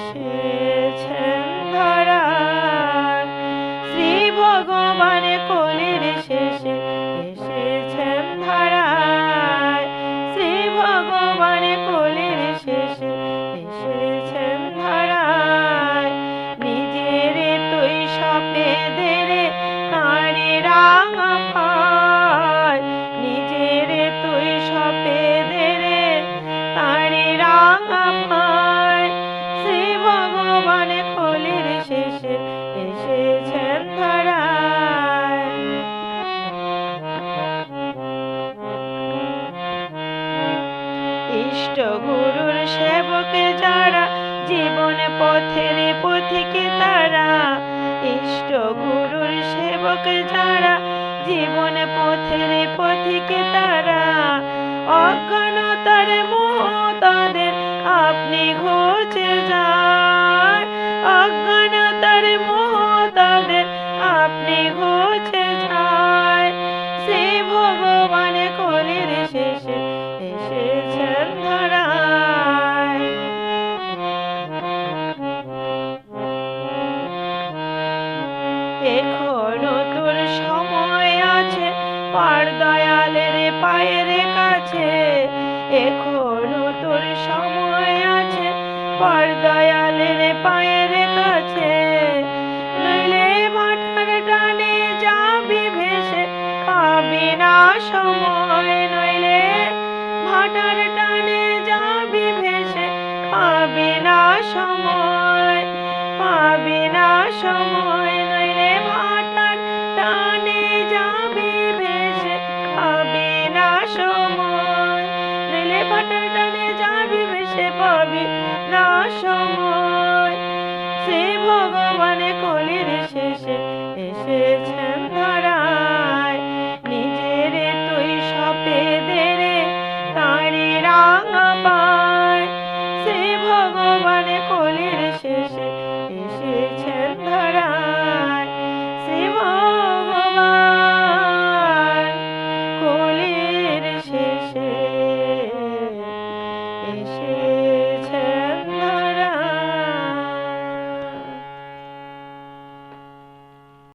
এসেছেন ধরায়। শ্রী ভগবান কলির শেষে এসেছেন ধরায়। শ্রী ভগবান কলির শেষে এসেছেন ধরায়। নিজের তুই সপেদের নারী রাঙা পায়। নিজের তুই সপেদের নারী রাঙা পায়। শ্রী ভগবান কলির শেষে এসেছেন ধরায়। ইষ্ট গুরুর সেবক যারা জীবন পথের পথিকে তারা। ইষ্ট গুরুর সেবক যারা জীবন পথের পথিকে তারা। অজ্ঞানতার মোহ তাদের আপনি ঘুচে যায়। অজ্ঞানতার মোহ তাদের আপনি ঘুচে যায়। শ্রী ভগবান কলির শেষে এসেছেন ধরায়। এখনো তোর সময় আছে পার দয়ালের পায়ের কাছে। এখনো তোর সময় আছে পার দয়ালের পায়ের কাছে। নইলে ভাটার টানে যাবি ভেসে পাবি না সময়। নইলে ভাটার টানে যাবি ভেসে পাবি না সময়। পাবি না সময়। নইলে ভাটার টানে যাবি ভেসে পাবি না সময়। নইলে ভাটার টানে যাবি ভেসে পাবি না সময়। শ্রী ভগবান কলির শেষে এসেছেন ধরায়।